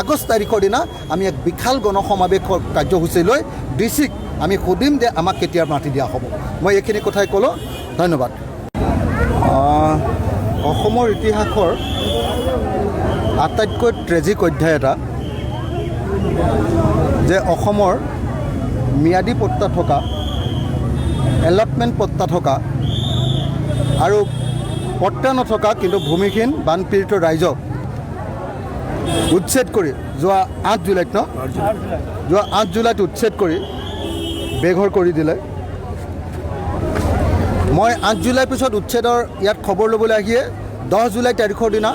আগষ্ট তাৰিখৰ দিনা আমি এক বিশাল গণসমাৱেশৰ কাৰ্যসূচী লৈ ডিচিক আমি সুধিম যে আমাক কেতিয়া মাতি দিয়া হ'ব। মই এইখিনি কথাই ক'লোঁ, ধন্যবাদ। অসমৰ ইতিহাসৰ আটাইতকৈ ট্ৰেজিক অধ্যায় এটা যে অসমৰ ম্যাদী পট্টা থকা, এলটমেণ্ট পট্টা থকা আৰু পট্টা নথকা কিন্তু ভূমিহীন বানপীড়িত ৰাইজক উচ্ছেদ কৰি যোৱা 8 জুলাইত যোৱা 8 জুলাইত উচ্ছেদ কৰি বেঘৰ কৰি দিলে। মই 8 জুলাইৰ পিছত উচ্ছেদৰ ইয়াত খবৰ ল'বলৈ আহিয়ে 10 জুলাই তাৰিখৰ দিনা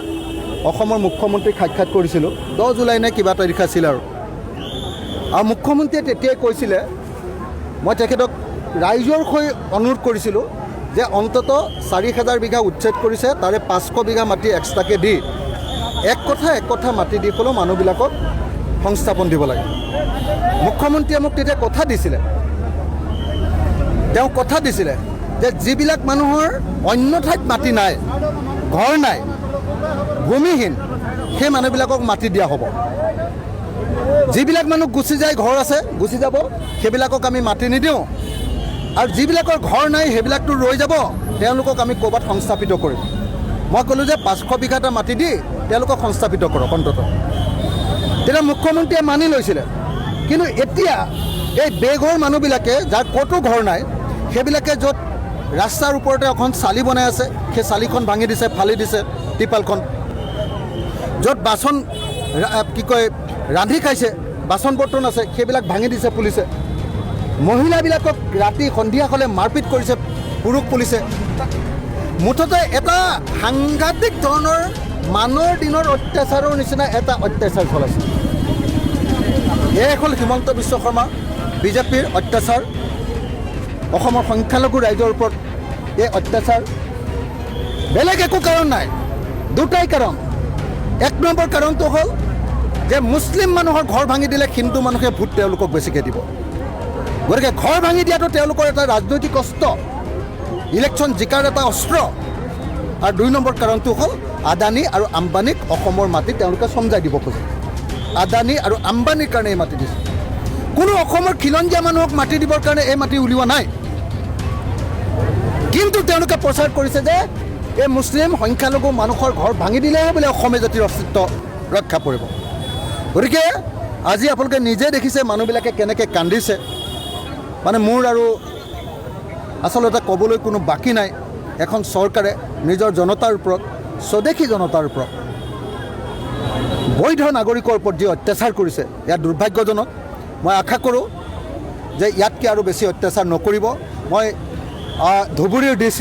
অসমৰ মুখ্যমন্ত্ৰীক সাক্ষাৎ কৰিছিলোঁ। 10 জুলাই নে কিবা তাৰিখ আছিল আৰু মুখ্যমন্ত্ৰীয়ে তেতিয়াই কৈছিলে, মই তেখেতক ৰাইজৰ হৈ অনুৰোধ কৰিছিলোঁ যে অন্ততঃ 4,000 বিঘা উচ্ছেদ কৰিছে, তাৰে 500 বিঘা মাটি এক্সট্ৰাকৈ দি এক কথা মাটি দি হ'লেও মানুহবিলাকক সংস্থাপন দিব লাগে। মুখ্যমন্ত্ৰীয়ে মোক তেতিয়া কথা দিছিলে, তেওঁ কথা দিছিলে যে যিবিলাক মানুহৰ অন্য ঠাইত মাটি নাই, ঘৰ নাই, ভূমিহীন, সেই মানুহবিলাকক মাটি দিয়া হ'ব। যিবিলাক মানুহ গুচি যায়, ঘৰ আছে গুচি যাব, সেইবিলাকক আমি মাটি নিদিওঁ। আৰু যিবিলাকৰ ঘৰ নাই সেইবিলাকতো ৰৈ যাব, তেওঁলোকক আমি ক'ৰবাত সংস্থাপিত কৰিম। মই ক'লোঁ যে 500 বিঘা এটা মাটি দি তেওঁলোকক সংস্থাপিত কৰক অন্ততঃ। তেতিয়া মুখ্যমন্ত্ৰীয়ে মানি লৈছিলে। কিন্তু এতিয়া এই বেঘৰ মানুহবিলাকে যাৰ ক'তো ঘৰ নাই, সেইবিলাকে য'ত ৰাস্তাৰ ওপৰতে এখন চালি বনাই আছে, সেই চালিখন ভাঙি দিছে, ফালি দিছে টিপালখন। য'ত বাচন ৰান্ধি খাইছে, বাচন বৰ্তন আছে, সেইবিলাক ভাঙি দিছে পুলিচে। মহিলাবিলাকক ৰাতি সন্ধিয়া হ'লে মাৰপিট কৰিছে পুৰুষ পুলিচে। মুঠতে এটা সাংঘাতিক ধৰণৰ মানুহৰ দিনৰ অত্যাচাৰৰ নিচিনা এটা অত্যাচাৰ চলাইছে। এয়াই হ'ল হিমন্ত বিশ্ব শৰ্মা বিজেপিৰ অত্যাচাৰ, অসমৰ সংখ্যালঘু ৰাইজৰ ওপৰত এই অত্যাচাৰ। বেলেগ একো কাৰণ নাই, দুটাই কাৰণ। 1 নম্বৰ কাৰণটো হ'ল যে মুছলিম মানুহৰ ঘৰ ভাঙি দিলে হিন্দু মানুহে ভোট তেওঁলোকক বেছিকৈ দিব। গতিকে ঘৰ ভাঙি দিয়াটো তেওঁলোকৰ এটা ৰাজনৈতিক অস্ত্ৰ, ইলেকশ্যন জিকাৰ এটা অস্ত্ৰ। আৰু 2 নম্বৰ কাৰণটো হ'ল আদানী আৰু আম্বানীক অসমৰ মাটি তেওঁলোকে চমজাই দিব খোজে। আদানী আৰু আম্বানীৰ কাৰণে এই মাটি দিছে। কোনো অসমৰ খিলঞ্জীয়া মানুহক মাটি দিবৰ কাৰণে এই মাটি উলিওৱা নাই। কিন্তু তেওঁলোকে প্ৰচাৰ কৰিছে যে এই মুছলিম সংখ্যালঘু মানুহৰ ঘৰ ভাঙি দিলেহে বোলে অসমীয়া জাতিৰ অস্তিত্ব ৰক্ষা পৰিব। গতিকে আজি আপোনালোকে নিজে দেখিছে মানুহবিলাকে কেনেকৈ কান্দিছে। মানে মোৰ আৰু আচলতে ক'বলৈ কোনো বাকী নাই। এখন চৰকাৰে নিজৰ জনতাৰ ওপৰত, স্বদেশী জনতাৰ ওপৰত, বৈধ নাগৰিকৰ ওপৰত যি অত্যাচাৰ কৰিছে, ইয়াত দুৰ্ভাগ্যজনক। মই আশা কৰোঁ যে ইয়াতকৈ আৰু বেছি অত্যাচাৰ নকৰিব। মই ধুবুৰীৰ DC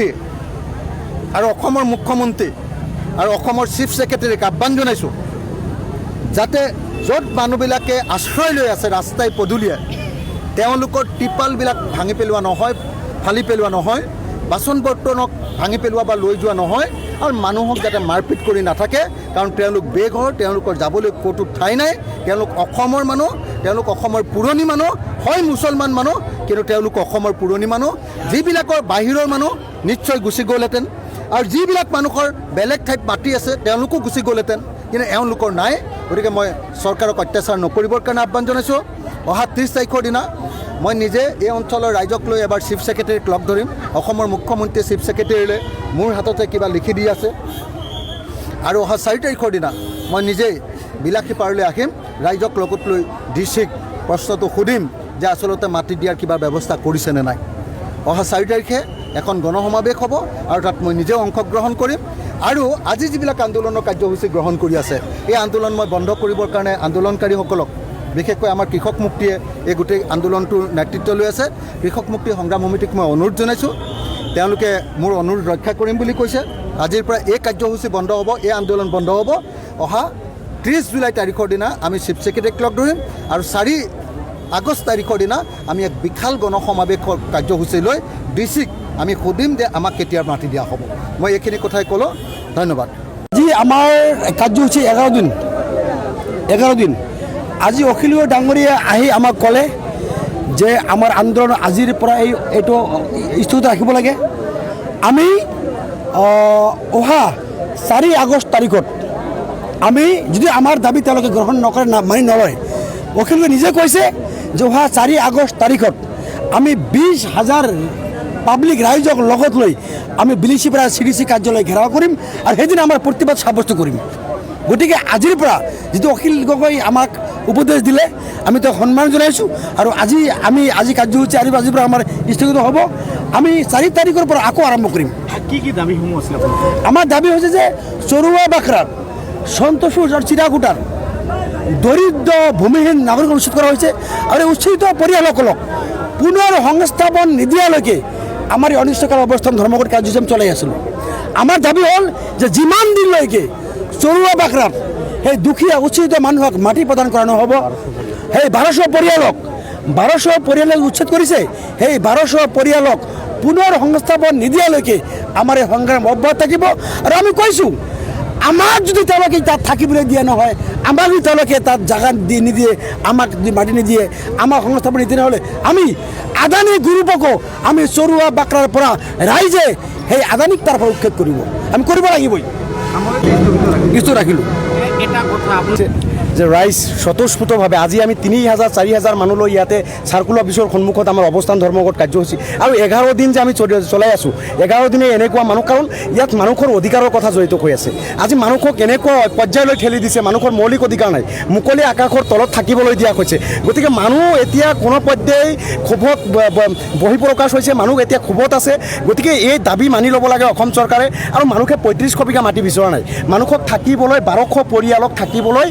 আৰু অসমৰ মুখ্যমন্ত্ৰী আৰু অসমৰ চিফ ছেক্ৰেটাৰীক আহ্বান জনাইছোঁ যাতে য'ত মানুহবিলাকে আশ্ৰয় লৈ আছে ৰাস্তাই পদূলিয়ে, তেওঁলোকৰ টিপালবিলাক ভাঙি পেলোৱা নহয়, ফালি পেলোৱা নহয়, বাচন বৰ্তনক ভাঙি পেলোৱা বা লৈ যোৱা নহয়, আৰু মানুহক যাতে মাৰপিট কৰি নাথাকে। কাৰণ তেওঁলোক বেঘৰ, তেওঁলোকৰ যাবলৈ ক'তো ঠাই নাই। তেওঁলোক অসমৰ মানুহ, তেওঁলোক অসমৰ পুৰণি মানুহ, হয় মুছলমান মানুহ, কিন্তু তেওঁলোক অসমৰ পুৰণি মানুহ। যিবিলাকৰ বাহিৰৰ মানুহ নিশ্চয় গুচি গ'লহেঁতেন, আৰু যিবিলাক মানুহৰ বেলেগ ঠাইত মাটি আছে তেওঁলোকো গুচি গ'লহেঁতেন, কিন্তু এওঁলোকৰ নাই। গতিকে মই চৰকাৰক অত্যাচাৰ নকৰিবৰ কাৰণে আহ্বান জনাইছোঁ। অহা 30 তাৰিখৰ দিনা মই নিজে এই অঞ্চলৰ ৰাইজক লৈ এবাৰ চিফ ছেক্ৰেটাৰীক লগ ধৰিম। অসমৰ মুখ্যমন্ত্ৰীয়ে চিফ ছেক্ৰেটাৰীলৈ মোৰ হাততে কিবা লিখি দি আছে। আৰু অহা 4 তাৰিখৰ দিনা মই নিজেই বিলাসী পাৰলৈ আহিম, ৰাইজক লগত লৈ ডিচিক প্ৰশ্নটো সুধিম যে আচলতে মাটি দিয়াৰ কিবা ব্যৱস্থা কৰিছেনে নাই। অহা 4 তাৰিখে এখন গণসমাৱেশ হ'ব, আৰু তাত মই নিজেও অংশগ্ৰহণ কৰিম। আৰু আজি যিবিলাক আন্দোলনৰ কাৰ্যসূচী গ্ৰহণ কৰি আছে, এই আন্দোলন মই বন্ধ কৰিবৰ কাৰণে আন্দোলনকাৰীসকলক, বিশেষকৈ আমাৰ কৃষক মুক্তিয়ে এই গোটেই আন্দোলনটোৰ নেতৃত্ব লৈ আছে, কৃষক মুক্তি সংগ্ৰাম সমিতিক মই অনুৰোধ জনাইছোঁ। তেওঁলোকে মোৰ অনুৰোধ ৰক্ষা কৰিম বুলি কৈছে। আজিৰ পৰা এই কাৰ্যসূচী বন্ধ হ'ব, এই আন্দোলন বন্ধ হ'ব। অহা 30 জুলাই তাৰিখৰ দিনা আমি চিফ ছেক্ৰেটাৰীক লগ ধৰিম, আৰু 4 আগষ্ট তাৰিখৰ দিনা আমি এক বিশাল গণসমাৱেশৰ কাৰ্যসূচী লৈ ডিচিক আমি সুধিম যে আমাক কেতিয়া মাতি দিয়া হ'ব। মই এইখিনি কথাই ক'লোঁ, ধন্যবাদ। আজি আমাৰ কাৰ্যসূচী 11 দিন। আজি অখিলেশ ডাঙৰীয়াই আহি আমাক ক'লে যে আমাৰ আন্দোলন আজিৰ পৰা এইটো স্থগিত ৰাখিব লাগে। আমি অহা 4 আগষ্ট তাৰিখত আমি যদি আমাৰ দাবী তেওঁলোকে গ্ৰহণ নকৰে মানি নলয়, অখিলে নিজে কৈছে যে অহা 4 আগষ্ট তাৰিখত আমি 20,000 পাব্লিক ৰাইজক লগত লৈ আমি বিলিচিপাৰা CDC কাৰ্যালয় ঘেৰাও কৰিম আৰু সেইদিনা আমাৰ প্ৰতিবাদ সাব্যস্ত কৰিম। গতিকে আজিৰ পৰা যিটো অখিল গগৈ আমাক উপদেশ দিলে আমি তেওঁক সন্মান জনাইছোঁ আৰু আজি কাৰ্যসূচী আজিৰ পৰা আমাৰ স্থগিত হ'ব। আমি 4 তাৰিখৰ পৰা আকৌ আৰম্ভ কৰিম। কি দাবীসমূহ আছিলে আমাৰ দাবী হৈছে যে চৰুৱা বাখৰাত সন্তোষ আৰু চিৰাকুটাৰ দৰিদ্ৰ ভূমিহীন নাগৰিক উচ্ছেদ কৰা হৈছে আৰু উচ্ছেদিত পৰিয়ালসকলক পুনৰ সংস্থাপন নিদিয়ালৈকে আমাৰ এই অনিষ্টকাল অৱস্থান ধৰ্মঘট কাৰ্যসূচী চলাই আছিলোঁ। আমাৰ দাবী হ'ল যে যিমান দিনলৈকে চৰুৱা বাখৰাত সেই দুখীয়া উচ্ছেদিত মানুহক মাটি প্ৰদান কৰা নহ'ব, সেই 1200 পৰিয়ালক উচ্ছেদ কৰিছে, সেই 1200 পৰিয়ালক পুনৰ সংস্থাপন নিদিয়ালৈকে আমাৰ এই সংগ্ৰাম অব্যাহত থাকিব। আৰু আমি কৈছোঁ আমাক যদি তেওঁলোকে তাত থাকিবলৈ দিয়া নহয়, আমাক যদি তেওঁলোকে তাত জাগা নিদিয়ে, আমাক যদি মাটি নিদিয়ে, আমাক সংস্থাপন নিদিয়ে, নহ'লে আমি আদানী গ্ৰুপকো আমি চৰুৱা বাখৰাৰ পৰা ৰাইজে সেই আদানীক তাৰ পৰা উচ্ছেদ কৰিব, আমি কৰিব লাগিবই। কিছু ৰাখিলোঁ এটা কথা যে ৰাইজ স্বতঃস্ফূৰ্তভাৱে আজি আমি 3,000-4,000 মানুহ লৈ ইয়াতে চাৰ্কুল অফিচৰ সন্মুখত আমাৰ অৱস্থান ধৰ্মঘট কাৰ্যসূচী আৰু 11 দিন যে আমি চলাই আছোঁ, 11 দিনে এনেকুৱা মানুহ, কাৰণ ইয়াত মানুহৰ অধিকাৰৰ কথা জড়িত হৈ আছে। আজি মানুহক এনেকুৱা পৰ্যায়লৈ ঠেলি দিছে, মানুহৰ মৌলিক অধিকাৰ নাই, মুকলি আকাশৰ তলত থাকিবলৈ দিয়া হৈছে। গতিকে মানুহ এতিয়া কোনো পৰ্যায় ক্ষোভত বহিঃপ্ৰকাশ হৈছে, মানুহ এতিয়া ক্ষোভত আছে। গতিকে এই দাবী মানি ল'ব লাগে অসম চৰকাৰে। আৰু মানুহে 3500 বিঘা মাটি বিচৰা নাই, মানুহক থাকিবলৈ 1200 পৰিয়ালক থাকিবলৈ